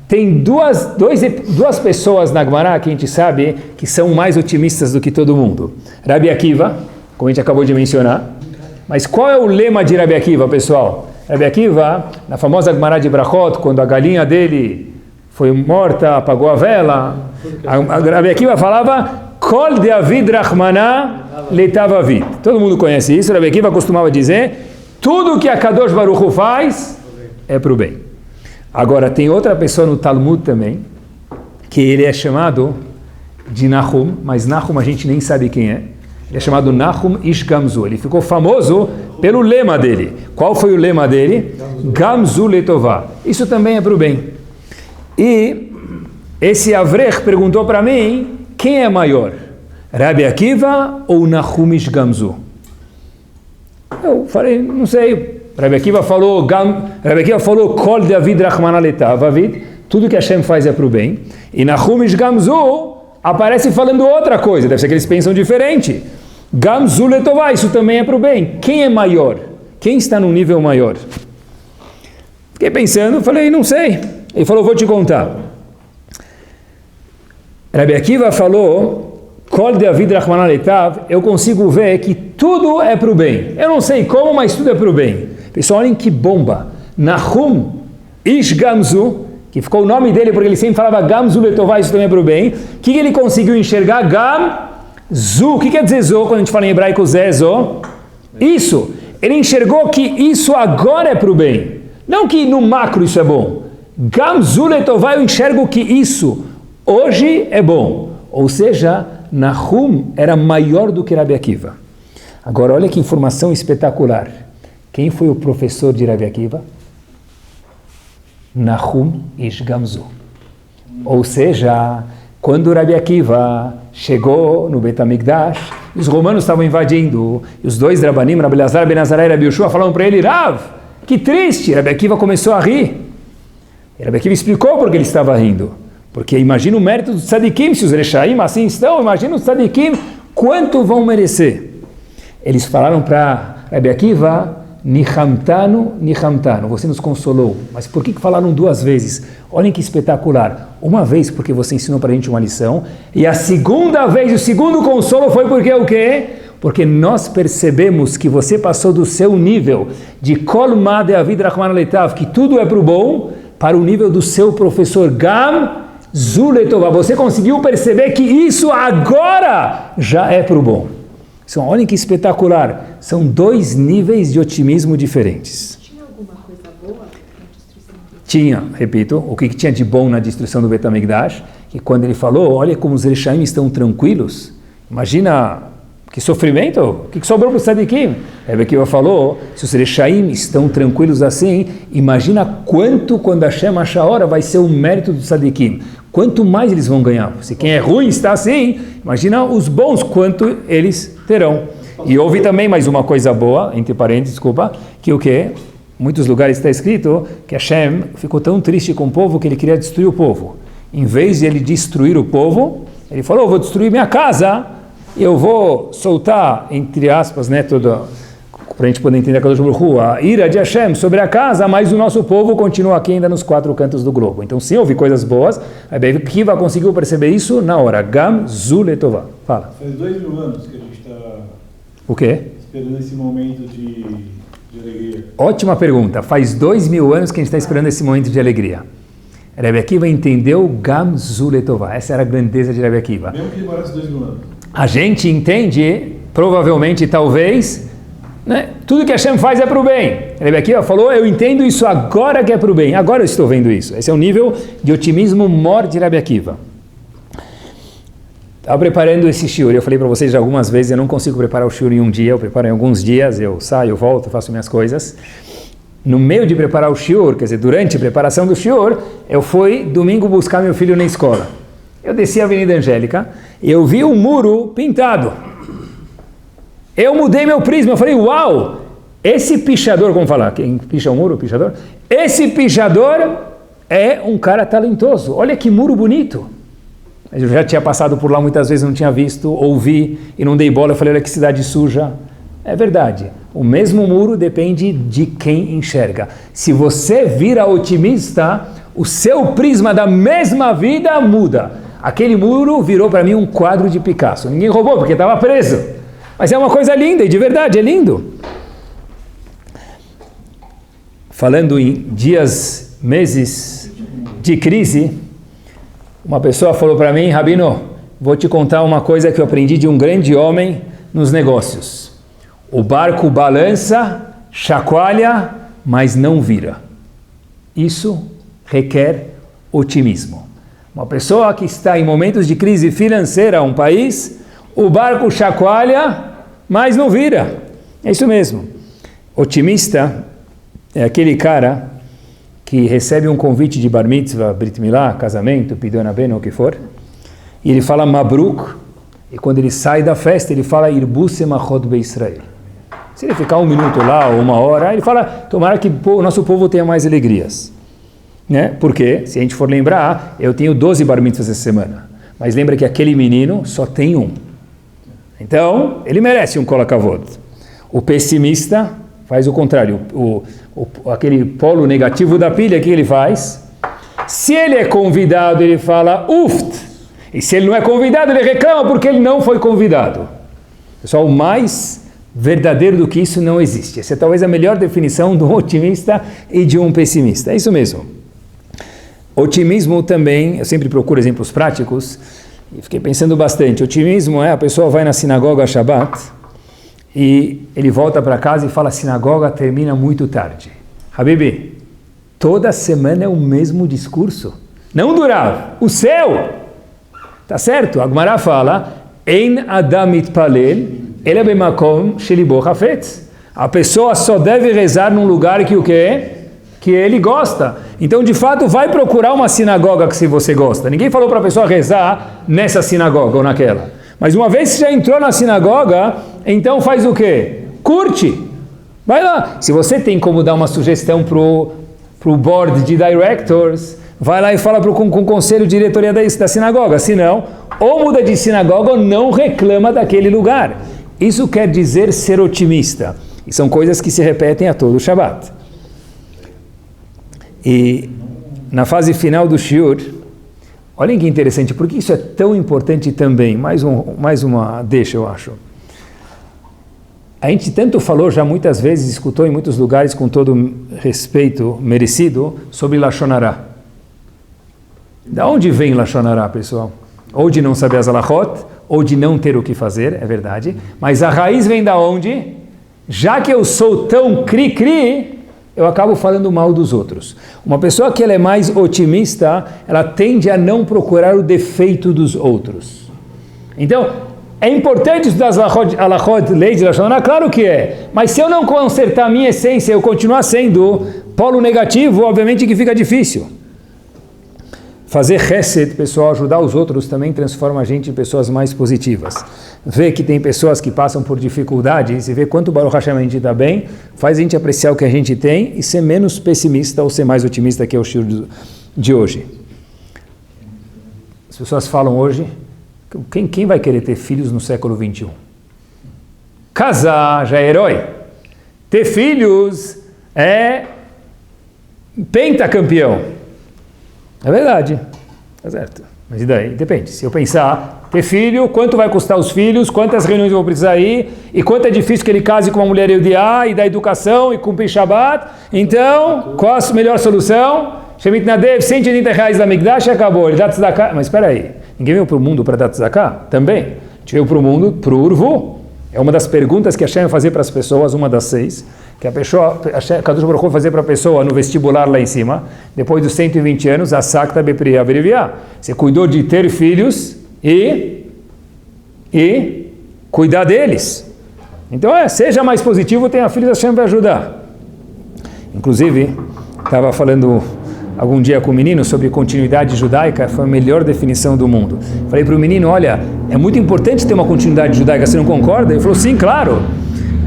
Tem duas pessoas na Gemara que a gente sabe que são mais otimistas do que todo mundo. Rabi Akiva, como a gente acabou de mencionar. Mas qual é o lema de Rabi Akiva, pessoal? Rabi Akiva, na famosa Gemara de Brachot, quando a galinha dele foi morta, apagou a vela, Rabi Akiva falava Kol de Avid Rachmana Leitav Avid. Todo mundo conhece isso. Rabi Akiva costumava dizer tudo que a Kadosh Baruch Hu faz é para o bem. Agora tem outra pessoa no Talmud também, que ele é chamado de Nahum, mas Nahum a gente nem sabe quem é. Ele é chamado Nahum Ish Gamzu. Ele ficou famoso pelo lema dele. Qual foi o lema dele? Gamzu Letová. Isso também é para o bem. E esse Avrech perguntou para mim, quem é maior? Rabi Akiva ou Nahum Ish Gamzu? Eu falei, não sei. Rabi Akiva falou Kol de Avid Rachmana Leitav Avid, tudo que Hashem faz é para o bem. E Nahum Ish Gamzu aparece falando outra coisa, deve ser que eles pensam diferente. Gamzu Letová, isso também é para o bem. Quem é maior? Quem está num nível maior? Fiquei pensando, falei, não sei. Ele falou, vou te contar. Rabi Akiva falou Kol de Avid Rachmana Leitav, eu consigo ver que tudo é para o bem. Eu não sei como, mas tudo é para o bem. Pessoal, olhem que bomba. Nahum Ish Gamzu, que ficou o nome dele porque ele sempre falava Gamzu Letová, isso também é para o bem. O que ele conseguiu enxergar? Gamzu. O que quer dizer Zo quando a gente fala em hebraico Zo? Isso. Ele enxergou que isso agora é para o bem. Não que no macro isso é bom. Gamzu Letová, eu enxergo que isso hoje é bom. Ou seja, Nahum era maior do que Rabi Akiva. Agora, olha que informação espetacular. Quem foi o professor de Rabi Akiva? Nahum Ish Gamzu. Ou seja, quando Rabi Akiva chegou no Bet HaMikdash, os romanos estavam invadindo, e os dois Rabanim, Rabi Elazar ben Azariah e Rabi Yoshua, falaram para ele, Rav, que triste. Rabi Akiva começou a rir. E Rabi Akiva explicou por que ele estava rindo. Porque imagina o mérito dos tzadikim, se os rechaim assim estão, imagina os tzadikim, quanto vão merecer. Eles falaram para Rabi Akiva, Nichamtanu, você nos consolou. Mas por que falaram duas vezes? Olhem que espetacular. Uma vez porque você ensinou para a gente uma lição, e a segunda vez, o segundo consolo foi porque o quê? Porque nós percebemos que você passou do seu nível de Kol Ma de Avid Rachmana Leitav, que tudo é para o bom, para o nível do seu professor Gamzu Letová. Você conseguiu perceber que isso agora já é para o bom. Então, olhem que espetacular. São dois níveis de otimismo diferentes.
Tinha alguma coisa boa na destruição?
Tinha, repito, o que tinha de bom na destruição do Bet HaMikdash, que quando ele falou, olha como os Rechaim estão tranquilos, imagina que sofrimento, o que sobrou para o Tzadikim? Rabi Akiva falou, se os Rechaim estão tranquilos assim, imagina quanto quando Hashem achar a hora vai ser o mérito do Tzadikim. Quanto mais eles vão ganhar. Se quem é ruim está assim, imagina os bons, quanto eles terão. E houve também mais uma coisa boa, entre parênteses, desculpa, que o quê? Em muitos lugares está escrito que Hashem ficou tão triste com o povo que ele queria destruir o povo. Em vez de ele destruir o povo, ele falou, vou destruir minha casa, eu vou soltar, entre aspas, né, para a gente poder entender a ira de Hashem sobre a casa, mas o nosso povo continua aqui ainda nos quatro cantos do globo. Então, sim, houve coisas boas. A Rabi Akiva conseguiu perceber isso na hora. Gamzu Letová. Fala.
Faz 2000 anos que a gente está
o quê?
Esperando esse momento de alegria.
Ótima pergunta. Faz 2000 anos que a gente está esperando esse momento de alegria. Rabi Akiva entendeu Gamzu Letová. Essa era a grandeza de Rabi Akiva.
Mesmo que demorasse 2000 anos.
A gente entende, provavelmente, talvez, né, tudo que Hashem faz é para o bem. Rabi Akiva falou, eu entendo isso agora que é para o bem. Agora eu estou vendo isso. Esse é o nível de otimismo maior de Rabi Akiva. Estava preparando esse shiur, eu falei para vocês já algumas vezes, eu não consigo preparar o shiur em um dia, eu preparo em alguns dias, eu saio, volto, faço minhas coisas. No meio de preparar o shiur, quer dizer, durante a preparação do shiur, eu fui domingo buscar meu filho na escola. Eu desci a Avenida Angélica e eu vi um muro pintado. Eu mudei meu prisma, eu falei, uau, esse pichador, como falar, quem picha o muro, pichador? Esse pichador é um cara talentoso, olha que muro bonito. Eu já tinha passado por lá muitas vezes, não tinha visto, ouvi e não dei bola, eu falei, olha que cidade suja. É verdade, o mesmo muro depende de quem enxerga. Se você vira otimista, o seu prisma da mesma vida muda. Aquele muro virou para mim um quadro de Picasso. Ninguém roubou porque estava preso. Mas é uma coisa linda e de verdade, é lindo. Falando em dias, meses de crise, uma pessoa falou para mim, Rabino, vou te contar uma coisa que eu aprendi de um grande homem nos negócios. O barco balança, chacoalha, mas não vira. Isso requer otimismo. Uma pessoa que está em momentos de crise financeira, um país, o barco chacoalha, mas não vira. É isso mesmo. Otimista é aquele cara que recebe um convite de bar mitzvah, brit milá, casamento, pidyon ben, o que for, e ele fala mabruk, e quando ele sai da festa, ele fala irbu semachot beIsrael. Se ele ficar um minuto lá, ou uma hora, ele fala, tomara que o nosso povo tenha mais alegrias. Né? Porque, se a gente for lembrar, eu tenho 12 bar mitzvahs essa semana, mas lembra que aquele menino só tem um. Então, ele merece um kol hakavod. O pessimista faz o contrário. Aquele polo negativo da pilha, o que ele faz? Se ele é convidado, ele fala uft. E se ele não é convidado, ele reclama porque ele não foi convidado. Pessoal, mais verdadeiro do que isso não existe. Essa é talvez a melhor definição de um otimista e de um pessimista. É isso mesmo. Otimismo também, eu sempre procuro exemplos práticos, e fiquei pensando bastante. Otimismo é a pessoa vai na sinagoga Shabbat e ele volta para casa e fala, a sinagoga termina muito tarde. Habibi, toda semana é o mesmo discurso. Não durava. O céu! Tá certo? A Gemara fala, Ein Adam mitpalel, ele bemakom shelibo hafetz. A pessoa só deve rezar num lugar que o quê? Que ele gosta. Então, de fato, vai procurar uma sinagoga que se você gosta. Ninguém falou para a pessoa rezar nessa sinagoga ou naquela. Mas uma vez que já entrou na sinagoga, então faz o quê? Curte. Vai lá. Se você tem como dar uma sugestão para o board de directors, vai lá e fala com o conselho de diretoria da sinagoga. Se não, ou muda de sinagoga ou não reclama daquele lugar. Isso quer dizer ser otimista. E são coisas que se repetem a todo o Shabbat. E na fase final do shiur, olhem que interessante, porque isso é tão importante também, mais uma deixa, eu acho. A gente tanto falou já muitas vezes, escutou em muitos lugares com todo respeito merecido, sobre Lashon Hara. Da onde vem Lashon Hara, pessoal? Ou de não saber as halachot, ou de não ter o que fazer, é verdade, mas a raiz vem da onde? Já que eu sou tão cri-cri, eu acabo falando mal dos outros. Uma pessoa que ela é mais otimista, ela tende a não procurar o defeito dos outros. Então, é importante estudar as halachot, leis de Lashon Hara? Claro que é. Mas se eu não consertar a minha essência, eu continuar sendo polo negativo, obviamente que fica difícil. Fazer chesed, pessoal, ajudar os outros também transforma a gente em pessoas mais positivas. Ver que tem pessoas que passam por dificuldades e ver quanto Baruch Hashem a gente está bem, faz a gente apreciar o que a gente tem e ser menos pessimista ou ser mais otimista, que é o estilo de hoje. As pessoas falam hoje, quem vai querer ter filhos no século 21? Casar já é herói. Ter filhos é pentacampeão. É verdade, tá certo. Mas e daí? Depende. Se eu pensar, ter filho, quanto vai custar os filhos, quantas reuniões eu vou precisar ir, e quanto é difícil que ele case com uma mulher eudiá, e da educação, e cumprir Shabbat. Então, qual a melhor solução? Shemit Nadev, R$180 da Migdash e acabou. Ele dá tzedakah. Mas espera aí, ninguém veio para o mundo para dar tzedakah? Também. A gente veio para o mundo, para o Urvu. É uma das perguntas que a Hashem vai fazer para as pessoas, uma das 6, que a Kadosh Baruch Hu vai fazer para a pessoa no vestibular lá em cima, depois dos 120 anos, a Sakta Bepriya Veriviá. Você cuidou de ter filhos e e cuidar deles. Então, seja mais positivo, tenha filhos, Hashem vai ajudar. Inclusive, estava falando algum dia com o menino sobre continuidade judaica, foi a melhor definição do mundo. Falei para o menino, olha, é muito importante ter uma continuidade judaica, você não concorda? Ele falou, sim, claro.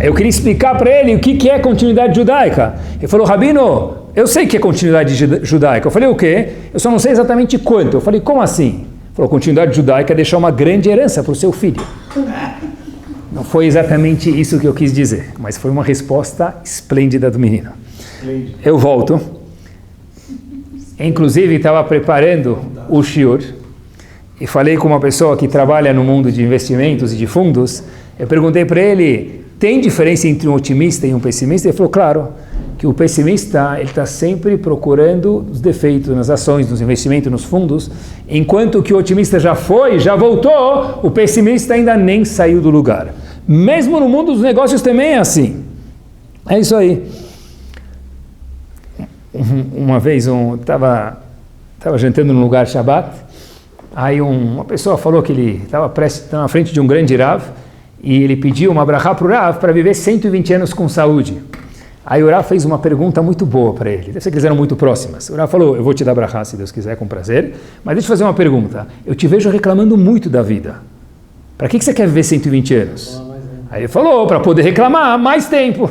Eu queria explicar para ele o que é continuidade judaica. Ele falou, Rabino, eu sei que é continuidade judaica. Eu falei, o quê? Eu só não sei exatamente quanto. Eu falei, como assim? Ele falou, continuidade judaica é deixar uma grande herança para o seu filho. Não foi exatamente isso que eu quis dizer, mas foi uma resposta esplêndida do menino. Eu volto. Inclusive, estava preparando o shiur e falei com uma pessoa que trabalha no mundo de investimentos e de fundos. Eu perguntei para ele, tem diferença entre um otimista e um pessimista? Ele falou, claro, que o pessimista ele está sempre procurando os defeitos nas ações, nos investimentos, nos fundos, enquanto que o otimista já foi, já voltou, o pessimista ainda nem saiu do lugar. Mesmo no mundo dos negócios também é assim. É isso aí. Uma vez estava jantando num lugar Shabbat, aí uma pessoa falou que ele estava na frente de um grande Rav e ele pediu uma brachá para o Rav para viver 120 anos com saúde. Aí o Rav fez uma pergunta muito boa para ele, deve ser que eles eram muito próximas. O Rav falou, eu vou te dar brachá se Deus quiser, com prazer, mas deixa eu fazer uma pergunta, eu te vejo reclamando muito da vida, para que você quer viver 120 anos? Aí ele falou, para poder reclamar mais tempo,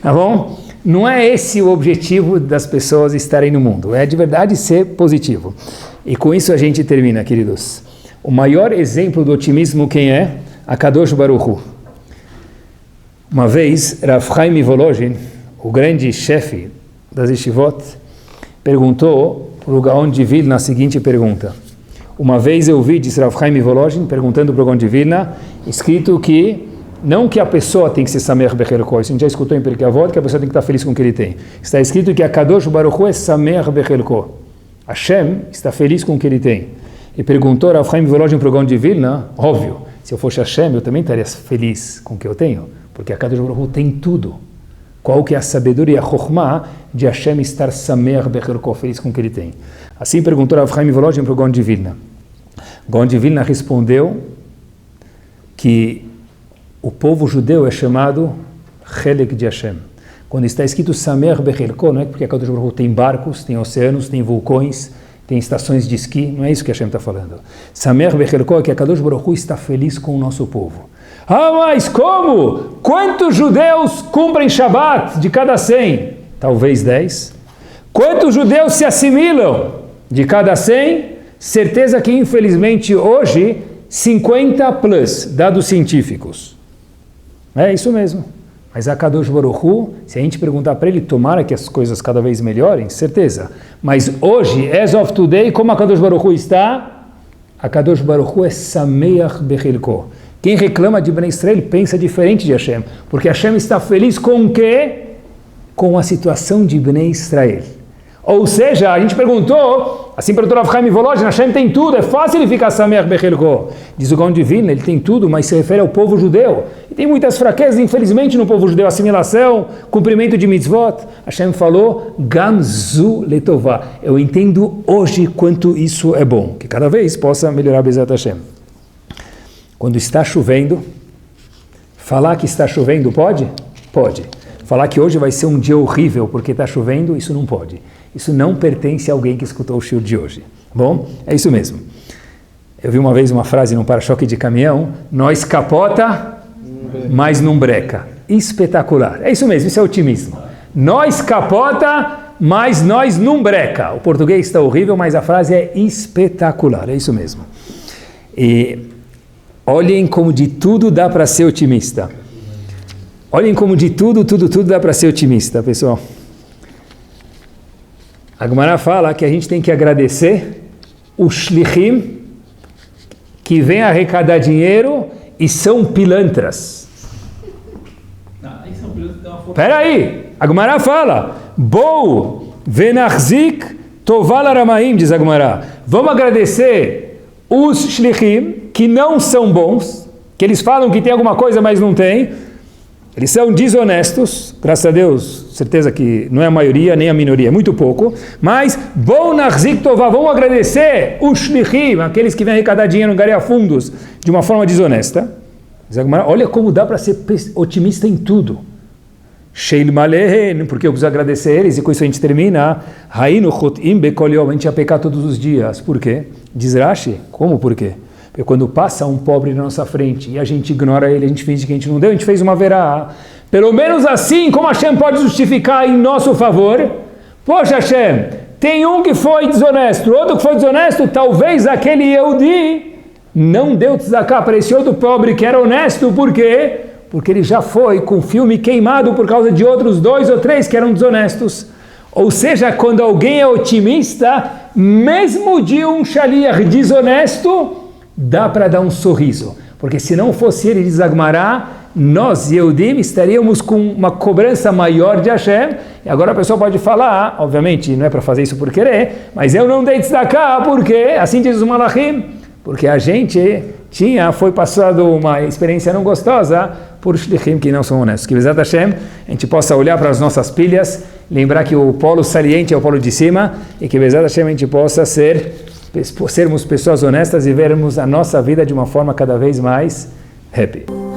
tá bom? Não é esse o objetivo das pessoas estarem no mundo, é de verdade ser positivo. E com isso a gente termina, queridos. O maior exemplo do otimismo quem é? Akadosh Baruch Hu. Uma vez, Rav Chaim Volozhin, o grande chefe das Yeshivot, perguntou para o Gaon de Vilna a seguinte pergunta. Uma vez eu vi, disse Rav Chaim Volozhin, perguntando para o Gaon de Vilna, escrito que não que a pessoa tem que ser Samer Bechelko, isso a gente já escutou em Pirkei Avot, que a pessoa tem que estar feliz com o que ele tem. Está escrito que a Kadosh Baruch Hu é Samer Bechelko. Hashem está feliz com o que ele tem. E perguntou Rav Chaim Volozhin para o Gaon de Vilna, óbvio, se eu fosse Hashem, eu também estaria feliz com o que eu tenho, porque a Kadosh Baruch Hu tem tudo. Qual que é a sabedoria, a chokhmah de Hashem estar Samer Bechelko, feliz com o que ele tem? Assim perguntou Rav Chaim Volozhin para o Gaon de Vilna. Gaon de Vilna respondeu que o povo judeu é chamado Chelek de Hashem. Quando está escrito Samer Bechelko, não é porque a Kadosh Baruch Hu tem barcos, tem oceanos, tem vulcões, tem estações de esqui, não é isso que Hashem está falando. Samer Bechelko é que a Kadosh Baruch Hu está feliz com o nosso povo. Ah, mas como? Quantos judeus cumprem Shabbat de cada 100? Talvez 10. Quantos judeus se assimilam de cada 100? Certeza que infelizmente hoje 50 plus, dados científicos. É isso mesmo. Mas a Kadosh Baruch Hu, se a gente perguntar para ele, tomara que as coisas cada vez melhorem, certeza. Mas hoje, as of today, como a Kadosh Baruch Hu está? A Kadosh Baruch Hu é Sameach Bechelko. Quem reclama de Bnei Israel pensa diferente de Hashem. Porque Hashem está feliz com o quê? Com a situação de Bnei Israel. Ou seja, a gente perguntou, assim perguntou Rav Chaim Volozhin, Hashem tem tudo, é fácil ele ficar Sameach Bechelko. Diz o Gaon de Vilna, ele tem tudo, mas se refere ao povo judeu. E tem muitas fraquezas, infelizmente, no povo judeu, assimilação, cumprimento de mitzvot. Hashem falou, Gamzu letová. Eu entendo hoje quanto isso é bom, que cada vez possa melhorar Bezat Hashem. Quando está chovendo, falar que está chovendo pode? Pode. Falar que hoje vai ser um dia horrível porque está chovendo, isso não pode. Isso não pertence a alguém que escutou o shiur de hoje. Bom, é isso mesmo. Eu vi uma vez uma frase num para-choque de caminhão, nós capota, mas não breca. Espetacular. É isso mesmo, isso é otimismo. Nós capota, mas nós não breca. O português está horrível, mas a frase é espetacular. É isso mesmo. E olhem como de tudo dá para ser otimista. Olhem como de tudo dá para ser otimista, pessoal. A Gemara fala que a gente tem que agradecer os shlichim que vêm arrecadar dinheiro e são pilantras. Espera aí, a Gemara fala, Bou venachzik toval aramaim, diz a Gemara. Vamos agradecer os shlichim que não são bons, que eles falam que tem alguma coisa, mas não tem. Eles são desonestos, graças a Deus. certeza que não é a maioria nem a minoria, é muito pouco, mas bom nachzik tová, vamos agradecer os shlichim, aqueles que vêm arrecadar dinheiro no Garia Fundos de uma forma desonesta. Olha como dá para ser otimista em tudo. Sheil malehen, porque eu preciso agradecer eles, e com isso a gente termina. Hainu chotim bekol yom, a gente ia pecar todos os dias. Por quê? Diz Rashi, como por quê? Porque quando passa um pobre na nossa frente e a gente ignora ele, a gente finge que a gente não deu, a gente fez uma verá. Pelo menos assim, como Hashem pode justificar em nosso favor? Poxa, Hashem, tem um que foi desonesto, outro que foi desonesto, talvez aquele Yehudi não deu tzedakah para esse outro pobre que era honesto, por quê? Porque ele já foi com o filme queimado por causa de outros 2 ou 3 que eram desonestos. Ou seja, quando alguém é otimista, mesmo de um shaliach desonesto, dá para dar um sorriso. Porque se não fosse ele, diz Agmará, nós, Yehudim, estaríamos com uma cobrança maior de Hashem. E agora a pessoa pode falar, obviamente não é para fazer isso por querer, mas eu não dei tzedakah, porque, assim diz os malachim, porque a gente foi passado uma experiência não gostosa por shlichim que não são honestos. Que Bezat Hashem, a gente possa olhar para as nossas pilhas, lembrar que o polo saliente é o polo de cima, e que Bezat Hashem a gente possa sermos pessoas honestas e vermos a nossa vida de uma forma cada vez mais happy.